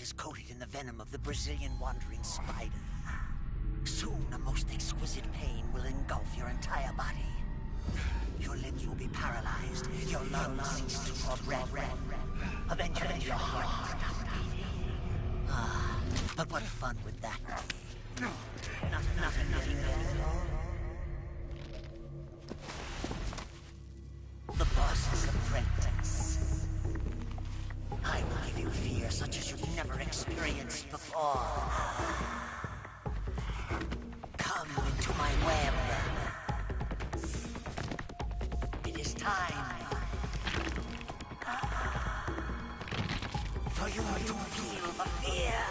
is coated in the venom of the Brazilian wandering spider. Soon, a most exquisite pain will engulf your entire body. Your limbs will be paralyzed, your lungs cease to draw breath. Eventually, your heart will stop beating. Ah, but what fun would that be? Nothing getting better. The boss's apprentice. I will give you fear such as you've never experienced before. Come into my web. It is time for you to feel the fear.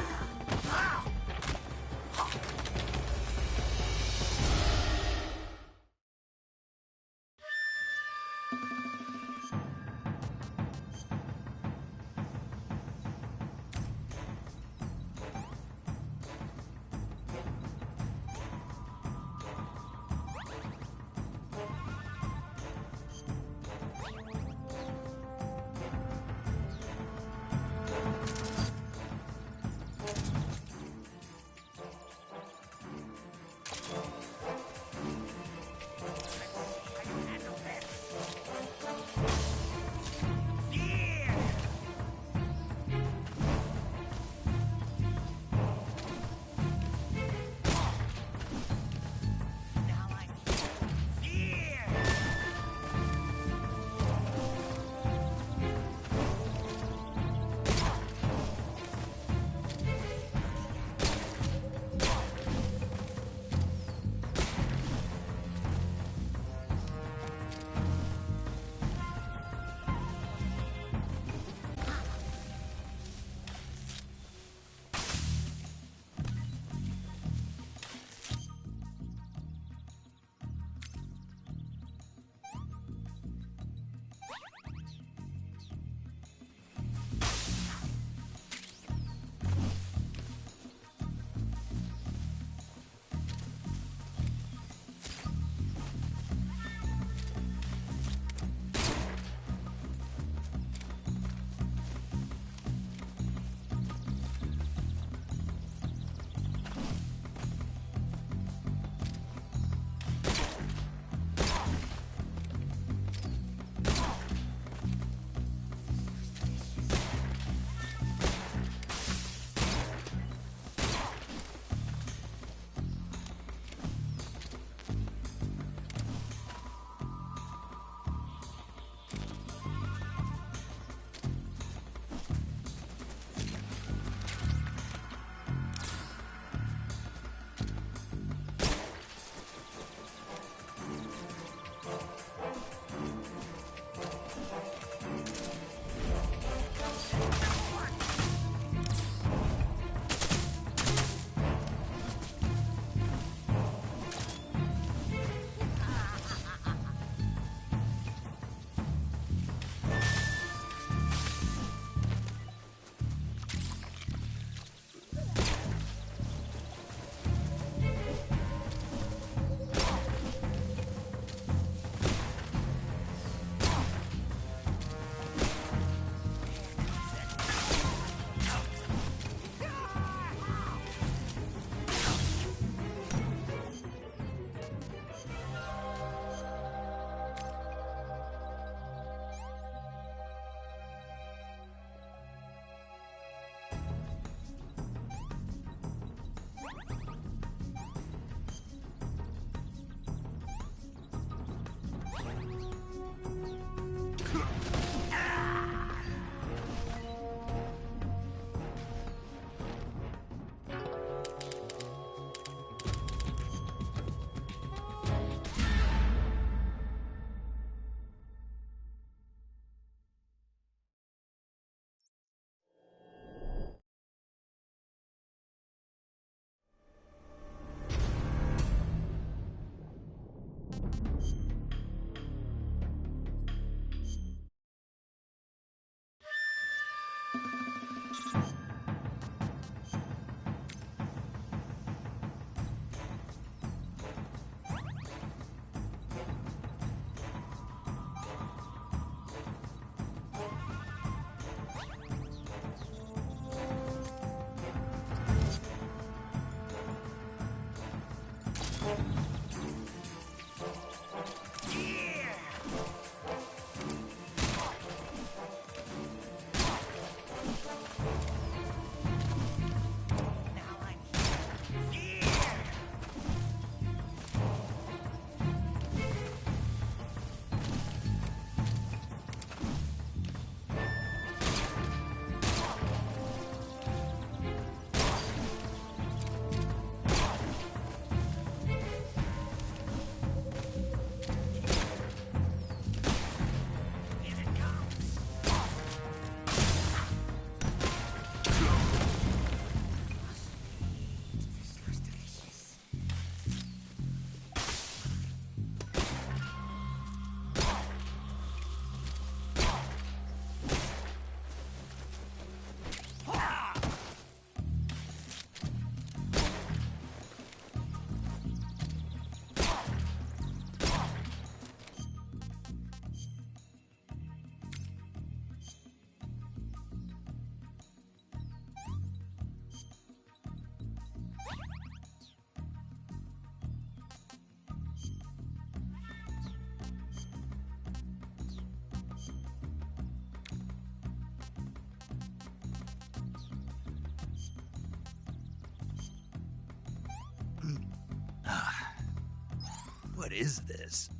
What is this?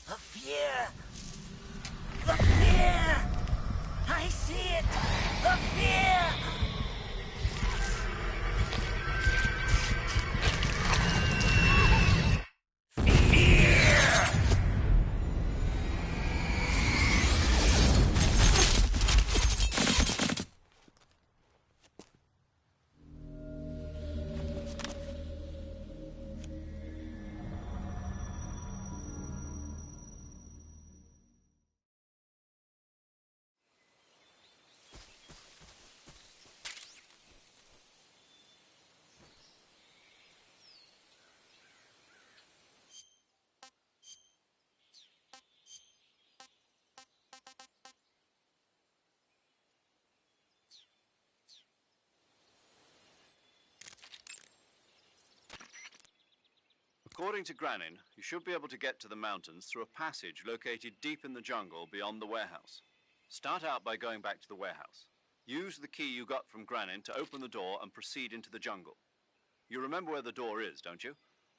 The fear! The fear! I see it! The fear! According to Granin, you should be able to get to the mountains through a passage located deep in the jungle beyond the warehouse. Start out by going back to the warehouse. Use the key you got from Granin to open the door and proceed into the jungle. You remember where the door is, don't you?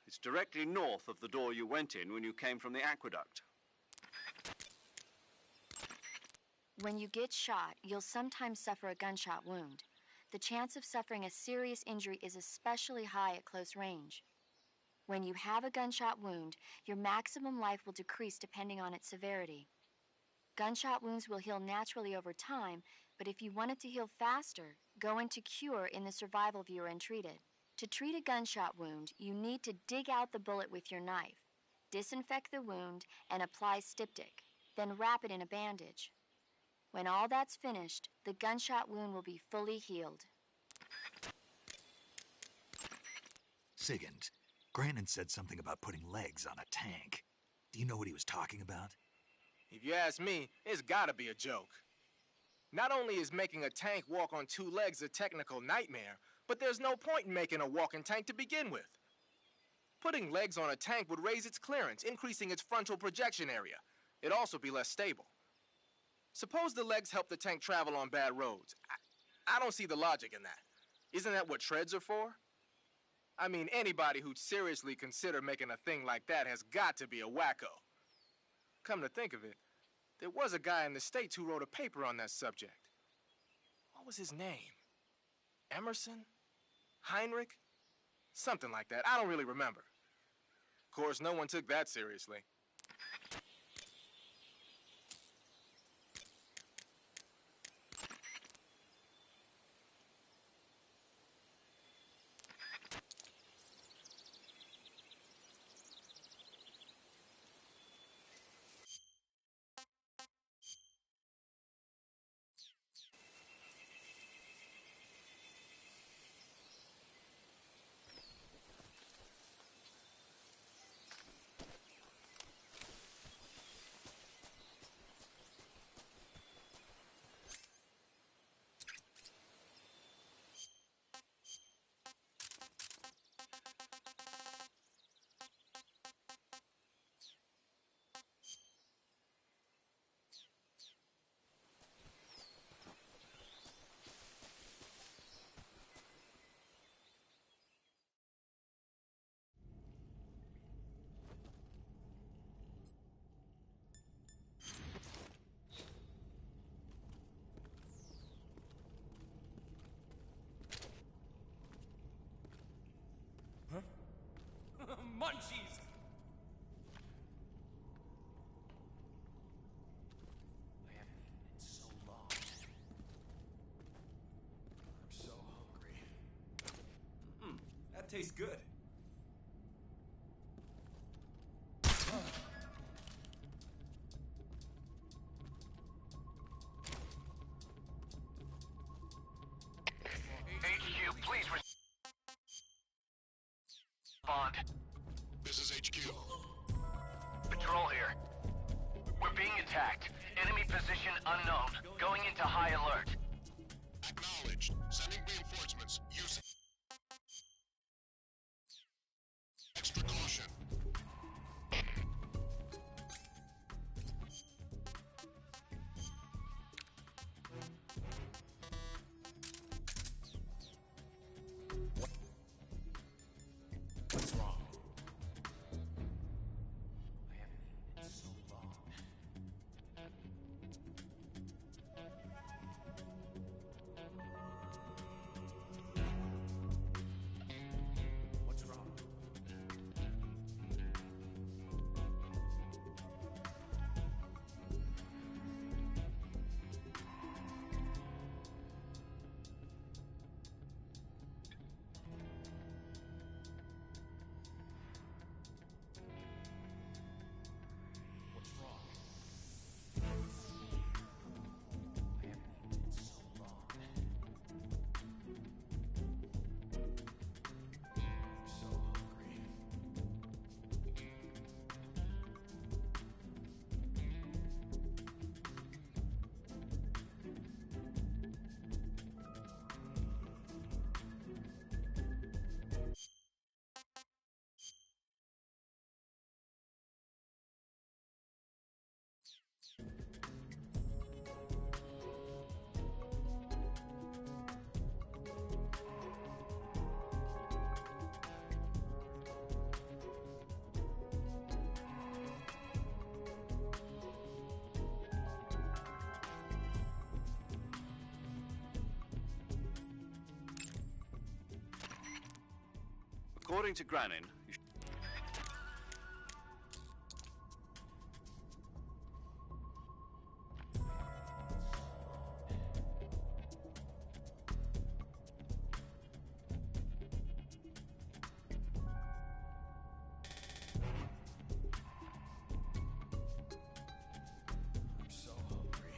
It's directly north of the door you went in when you came from the aqueduct. When you get shot, you'll sometimes suffer a gunshot wound. The chance of suffering a serious injury is especially high at close range. When you have a gunshot wound, your maximum life will decrease depending on its severity. Gunshot wounds will heal naturally over time, but if you want it to heal faster, go into cure in the survival viewer and treat it. To treat a gunshot wound, you need to dig out the bullet with your knife, disinfect the wound, and apply styptic, then wrap it in a bandage. When all that's finished, the gunshot wound will be fully healed. Sigint, Granin said something about putting legs on a tank. Do you know what he was talking about? If you ask me, it's gotta be a joke. Not only is making a tank walk on two legs a technical nightmare, but there's no point in making a walking tank to begin with. Putting legs on a tank would raise its clearance, increasing its frontal projection area. It'd also be less stable. Suppose the legs help the tank travel on bad roads. I don't see the logic in that. Isn't that what treads are for? I mean, anybody who'd seriously consider making a thing like that has got to be a wacko. Come to think of it, there was a guy in the States who wrote a paper on that subject. What was his name? Emerson? Heinrich? Something like that. I don't really remember. Of course, no one took that seriously. Munchies! I haven't eaten in so long. I'm so hungry. That tastes good. HQ, please respond. This is HQ. Patrol here. We're being attacked. Enemy position unknown. Going into high alert. Acknowledged. Sending reinforcements. Use extra caution. According to Granin, you I'm so hungry.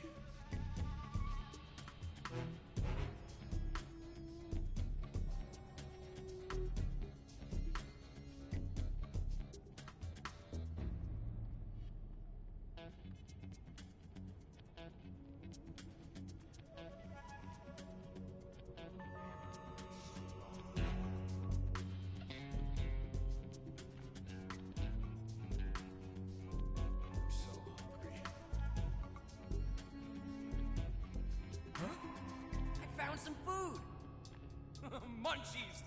I'm so hungry. Huh? I found some food! Munchies!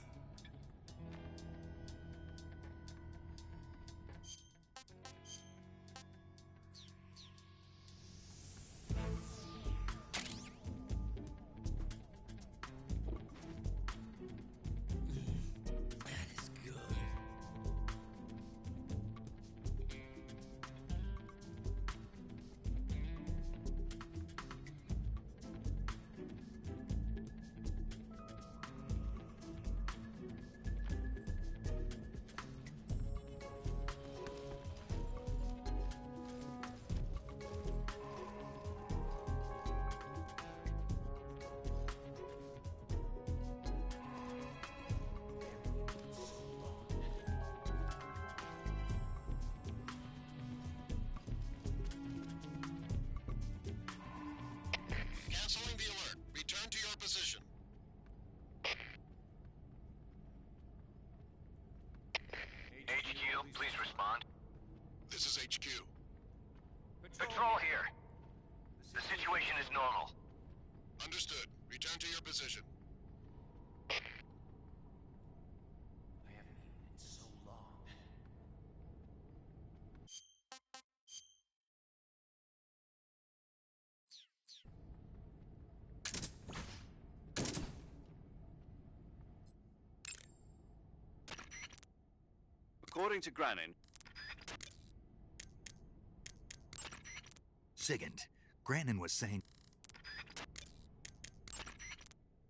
That is good. Canceling the alert. Return to your position. HQ, please respond. This is HQ. Patrol here. The situation is normal. Understood. Return to your position. I haven't eaten in so long. according to Granin, Sigand, Granin was saying...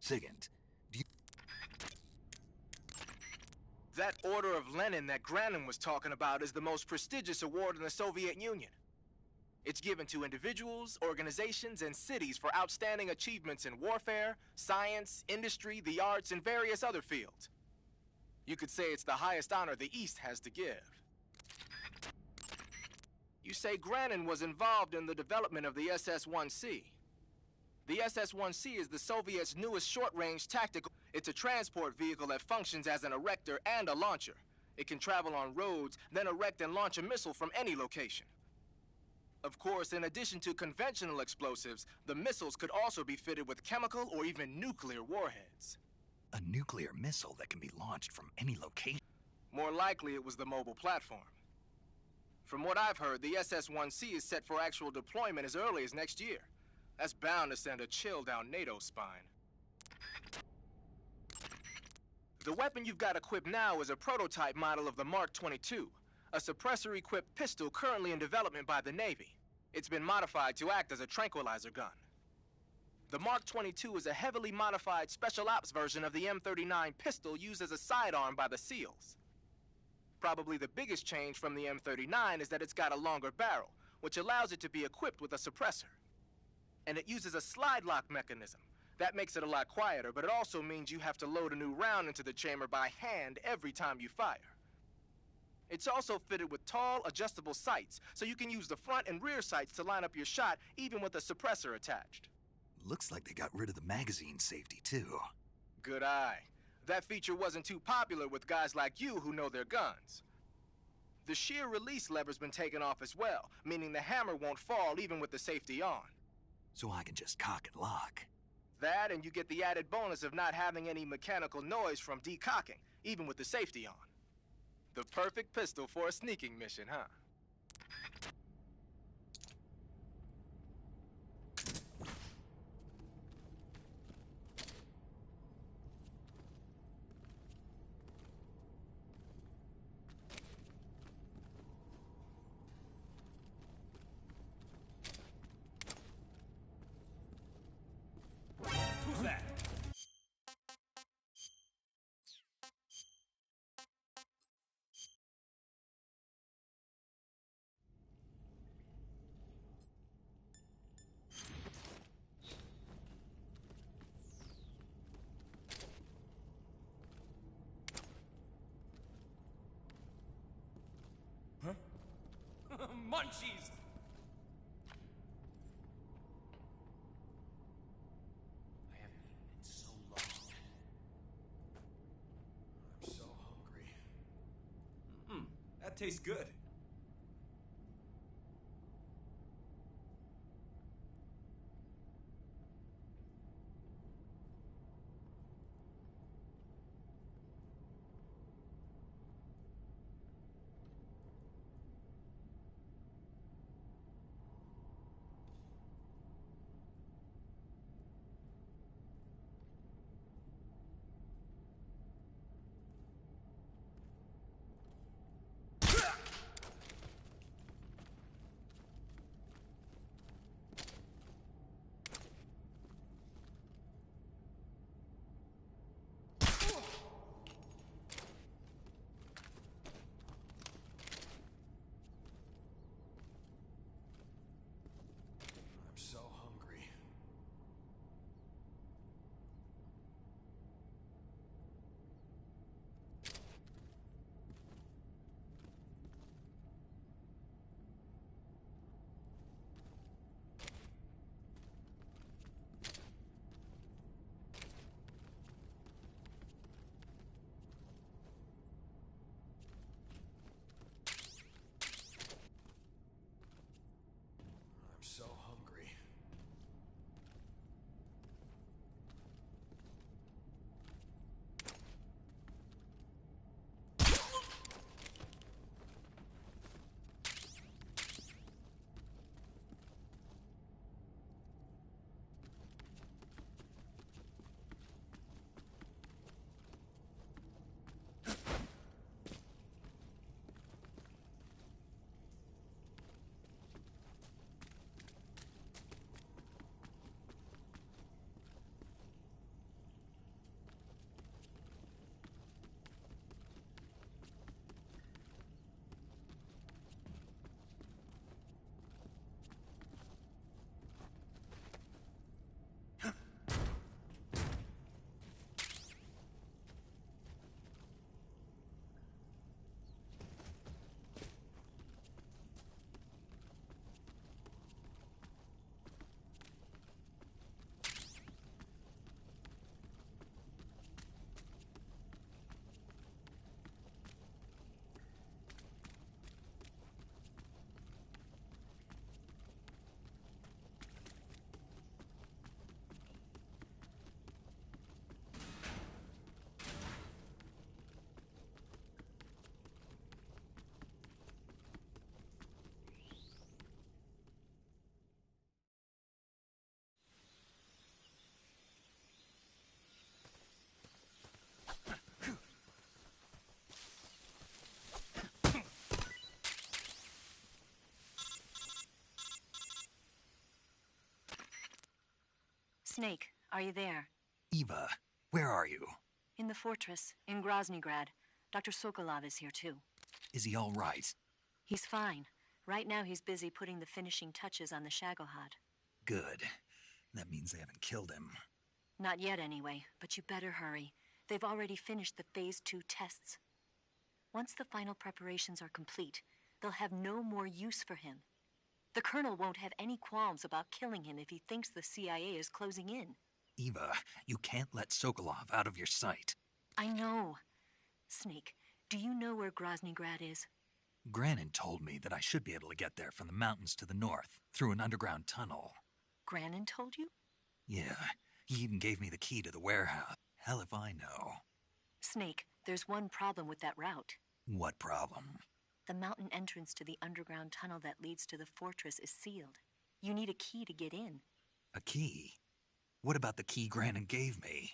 Sigand, do you... That Order of Lenin that Granin was talking about is the most prestigious award in the Soviet Union. It's given to individuals, organizations, and cities for outstanding achievements in warfare, science, industry, the arts, and various other fields. You could say it's the highest honor the East has to give. You say Granin was involved in the development of the SS-1C. The SS-1C is the Soviets' newest short-range tactical. It's a transport vehicle that functions as an erector and a launcher. It can travel on roads, then erect and launch a missile from any location. Of course, in addition to conventional explosives, the missiles could also be fitted with chemical or even nuclear warheads. A nuclear missile that can be launched from any location? More likely, it was the mobile platform. From what I've heard, the SS-1C is set for actual deployment as early as next year. That's bound to send a chill down NATO's spine. The weapon you've got equipped now is a prototype model of the Mark 22, a suppressor-equipped pistol currently in development by the Navy. It's been modified to act as a tranquilizer gun. The Mark 22 is a heavily modified special ops version of the M39 pistol used as a sidearm by the SEALs. Probably the biggest change from the M39 is that it's got a longer barrel, which allows it to be equipped with a suppressor. And it uses a slide lock mechanism. That makes it a lot quieter, but it also means you have to load a new round into the chamber by hand every time you fire. It's also fitted with tall, adjustable sights, so you can use the front and rear sights to line up your shot, even with a suppressor attached. Looks like they got rid of the magazine safety, too. Good eye. That feature wasn't too popular with guys like you who know their guns. The shear release lever's been taken off as well, meaning the hammer won't fall even with the safety on. So I can just cock and lock. That, and you get the added bonus of not having any mechanical noise from decocking, even with the safety on. The perfect pistol for a sneaking mission, huh? munchies! I haven't eaten in so long. I'm so hungry. That tastes good. I'm so hungry. I'm so hungry. Snake, are you there? Eva, where are you? In the fortress, in Groznygrad. Dr. Sokolov is here too. Is he all right? He's fine. Right now he's busy putting the finishing touches on the Shagohod. Good. That means they haven't killed him. Not yet anyway, but you better hurry. They've already finished the Phase 2 tests. Once the final preparations are complete, they'll have no more use for him. The Colonel won't have any qualms about killing him if he thinks the CIA is closing in. Eva, you can't let Sokolov out of your sight. I know. Snake, do you know where Groznygrad is? Granin told me that I should be able to get there from the mountains to the north, through an underground tunnel. Granin told you? Yeah, he even gave me the key to the warehouse. Hell if I know. Snake, there's one problem with that route. What problem? The mountain entrance to the underground tunnel that leads to the fortress is sealed. You need a key to get in. A key? What about the key Granin gave me?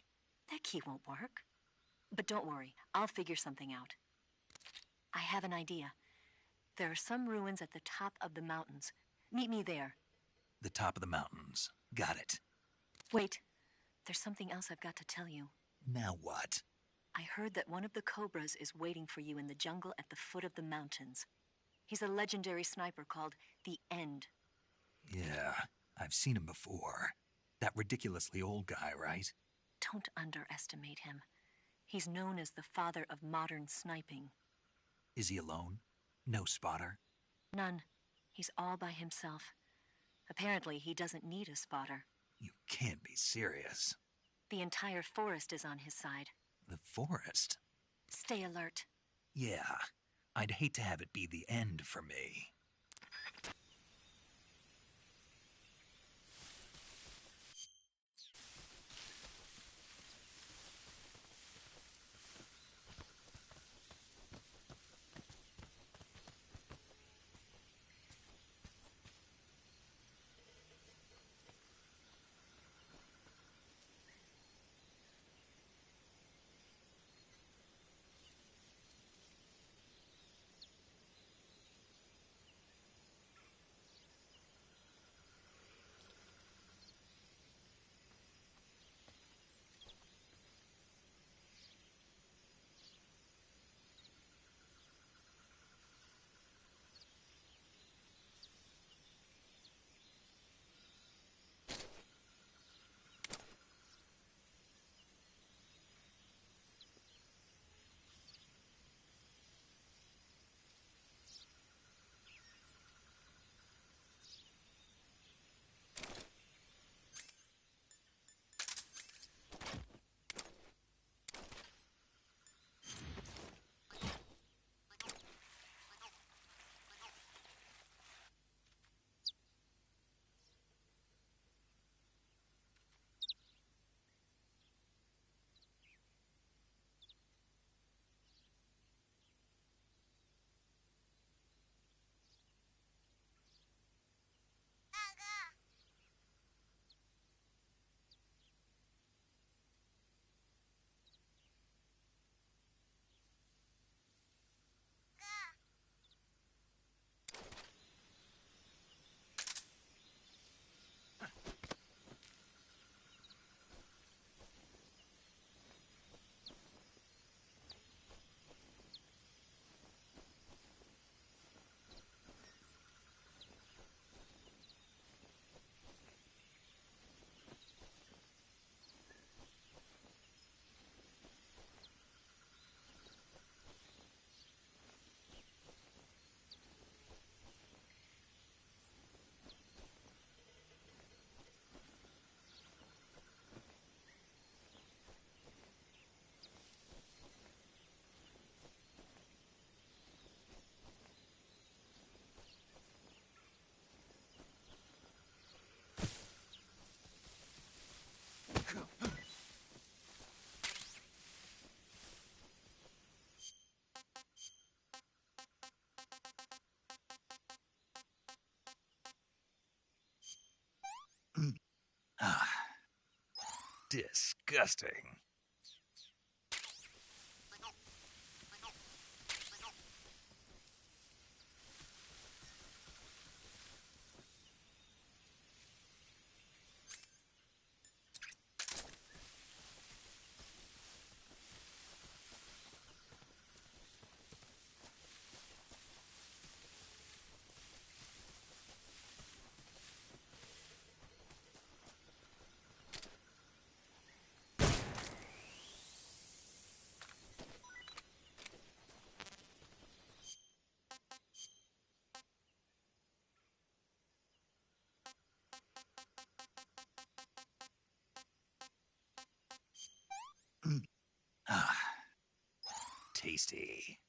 That key won't work. But don't worry, I'll figure something out. I have an idea. There are some ruins at the top of the mountains. Meet me there. The top of the mountains. Got it. Wait, there's something else I've got to tell you. Now what? I heard that one of the Cobras is waiting for you in the jungle at the foot of the mountains. He's a legendary sniper called the End. Yeah, I've seen him before. That ridiculously old guy, right? Don't underestimate him. He's known as the father of modern sniping. Is he alone? No spotter? None. He's He's all by himself. Apparently, he doesn't need a spotter. You can't be serious. The entire forest is on his side. The forest? Stay alert. Yeah, I'd hate to have it be the end for me. Disgusting. Tasty.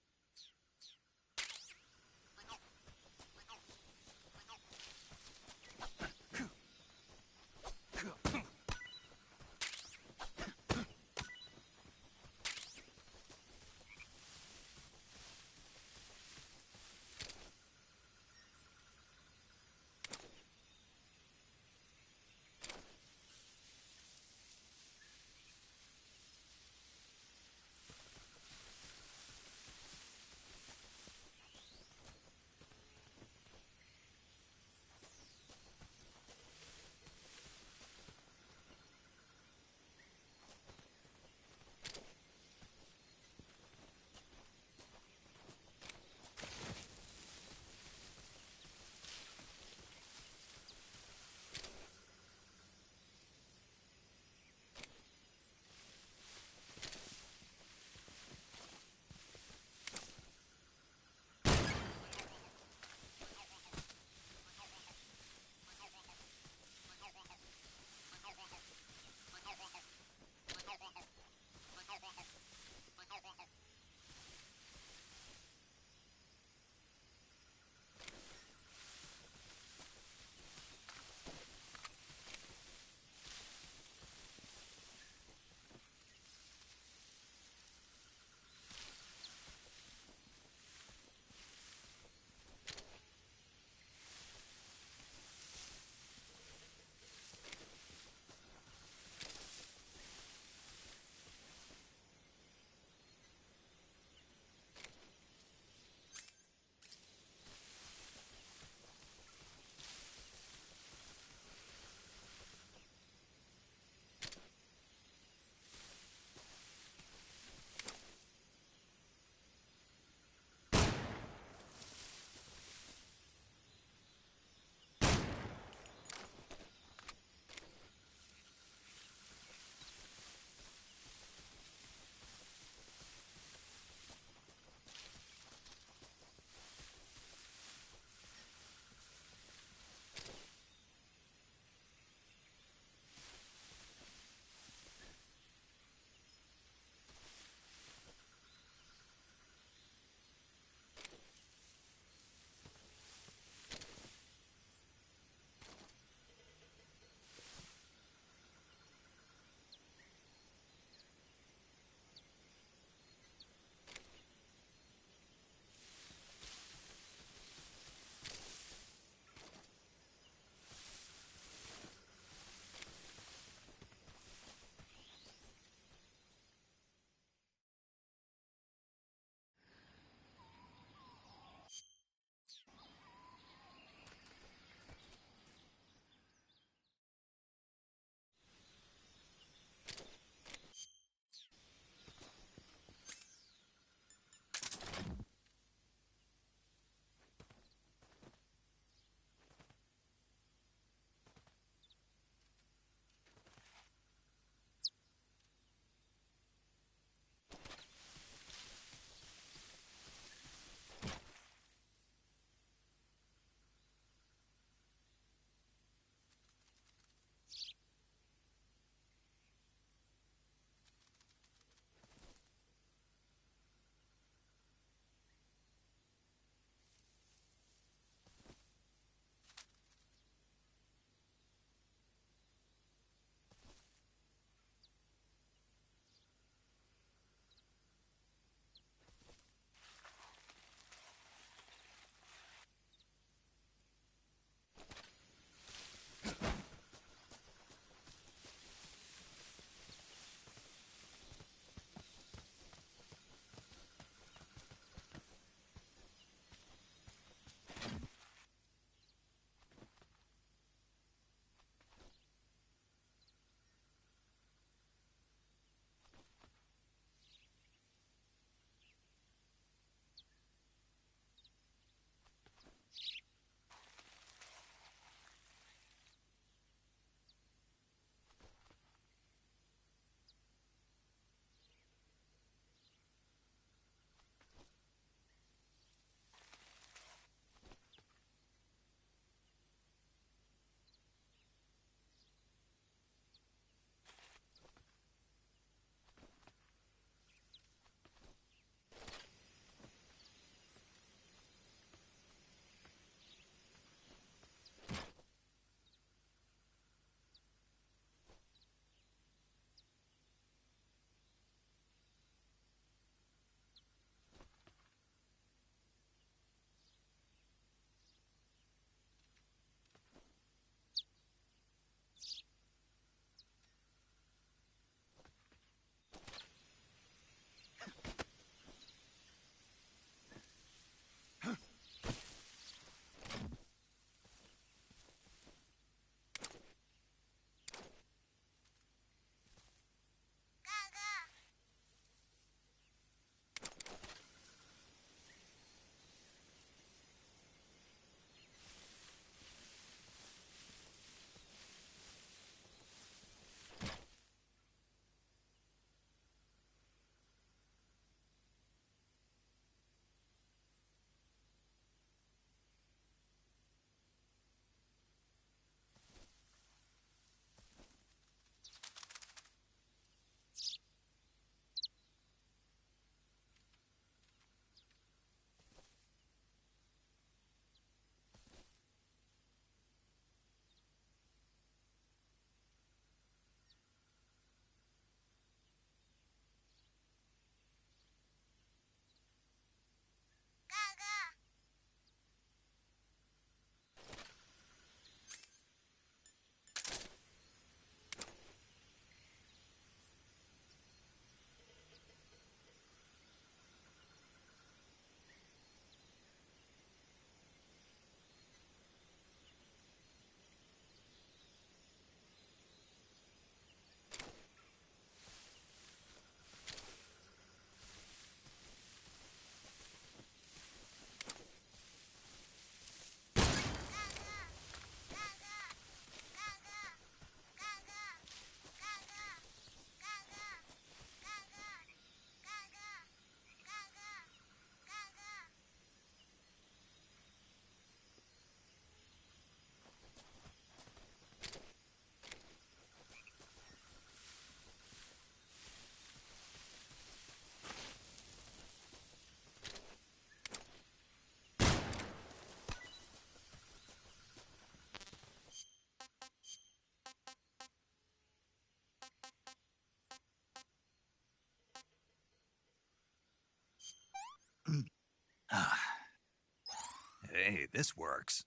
Hey, this works.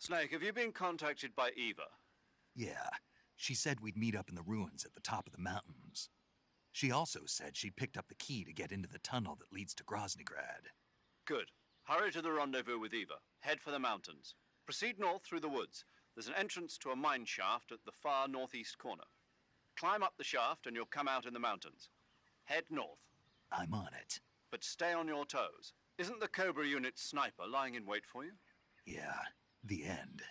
Snake, have you been contacted by Eva? Yeah, she said we'd meet up in the ruins at the top of the mountains. She also said she picked up the key to get into the tunnel that leads to Groznygrad. Good. Hurry to the rendezvous with Eva. Head for the mountains. Proceed north through the woods. There's an entrance to a mine shaft at the far northeast corner. Climb up the shaft and you'll come out in the mountains. Head north. I'm on it. But stay on your toes. Isn't the Cobra unit's sniper lying in wait for you? Yeah, the end.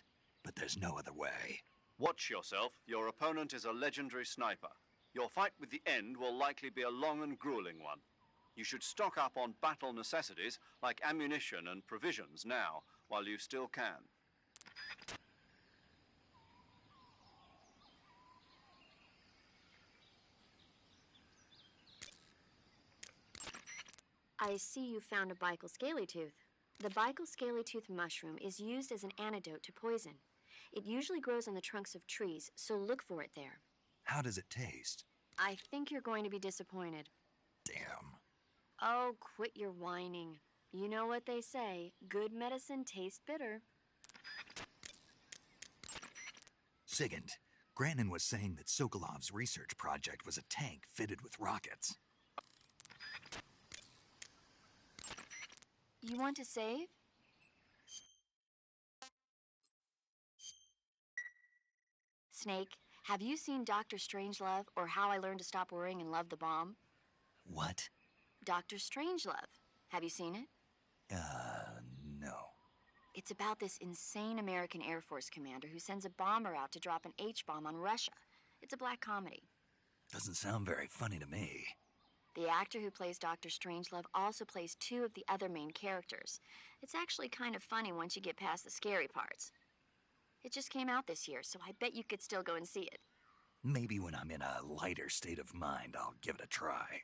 But there's no other way. Watch yourself. Your opponent is a legendary sniper. Your fight with the end will likely be a long and grueling one. You should stock up on battle necessities like ammunition and provisions now, while you still can. I see you found a Bical scalytooth. The Bical scalytooth mushroom is used as an antidote to poison. It usually grows on the trunks of trees, so look for it there. How does it taste? I think you're going to be disappointed. Damn. Oh, quit your whining. You know what they say, good medicine tastes bitter. Sigint, Granin was saying that Sokolov's research project was a tank fitted with rockets. You want to save? Snake, have you seen Dr. Strangelove or How I Learned to Stop Worrying and Love the Bomb? What? Dr. Strangelove. Have you seen it? No. It's about this insane American Air Force commander who sends a bomber out to drop an H-bomb on Russia. It's a black comedy. Doesn't sound very funny to me. The actor who plays Dr. Strangelove also plays two of the other main characters. It's actually kind of funny once you get past the scary parts. It just came out this year, so I bet you could still go and see it. Maybe when I'm in a lighter state of mind, I'll give it a try.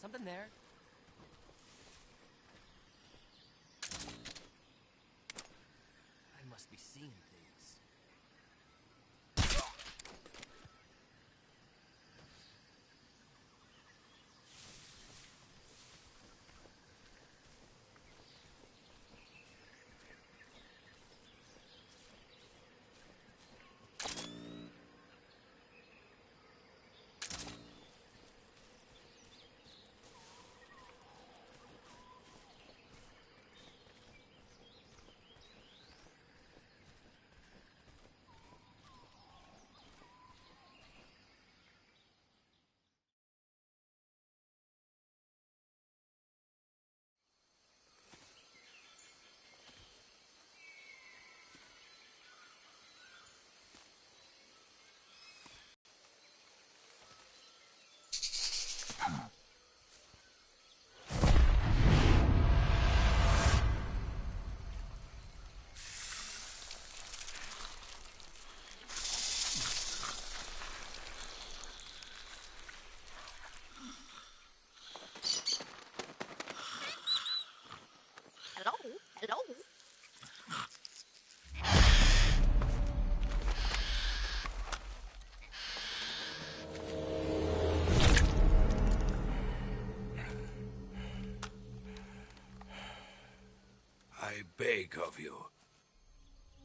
Something there. I must be seeing things. Hello? Hello? I beg of you,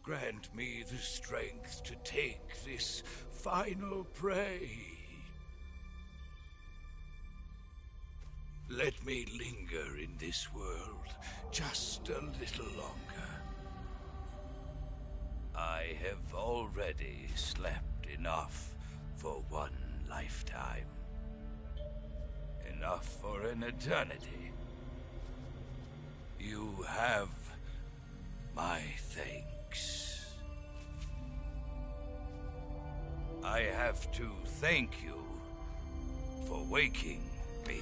grant me the strength to take this final prey. Let me linger in this world just a little longer. I have already slept enough for one lifetime. Enough for an eternity. You have my thanks. I have to thank you for waking me.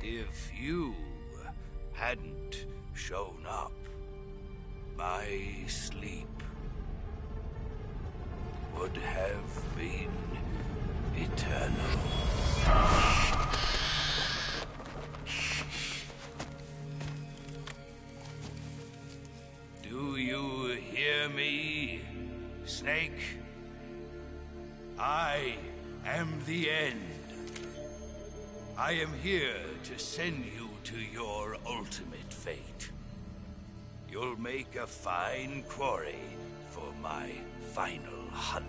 If you hadn't shown up, my sleep would have been eternal. Do you hear me, Snake? I am the end. I am here to send you to your ultimate fate. You'll make a fine quarry for my final hunt.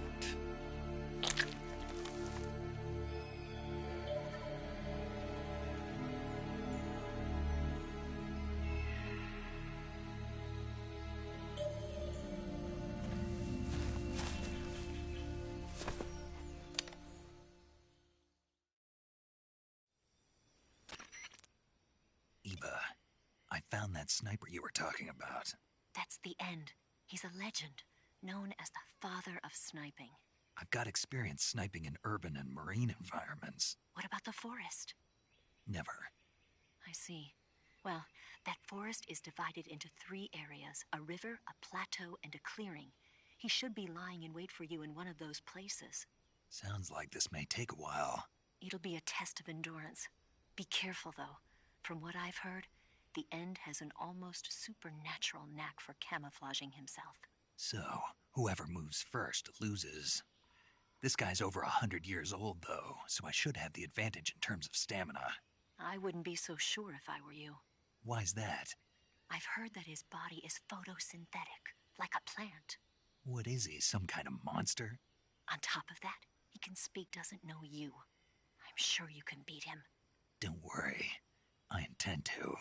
I found that sniper you were talking about. That's the end. He's a legend, known as the father of sniping. I've got experience sniping in urban and marine environments. What about the forest? Never. I see. Well, that forest is divided into 3 areas, a river, a plateau, and a clearing. He should be lying in wait for you in one of those places. Sounds like this may take a while. It'll be a test of endurance. Be careful, though. From what I've heard, the End has an almost supernatural knack for camouflaging himself. So, whoever moves first loses. This guy's over 100 years old, though, so I should have the advantage in terms of stamina. I wouldn't be so sure if I were you. Why's that? I've heard that his body is photosynthetic, like a plant. What is he, some kind of monster? On top of that, he can speak doesn't know you. I'm sure you can beat him. Don't worry. I intend to.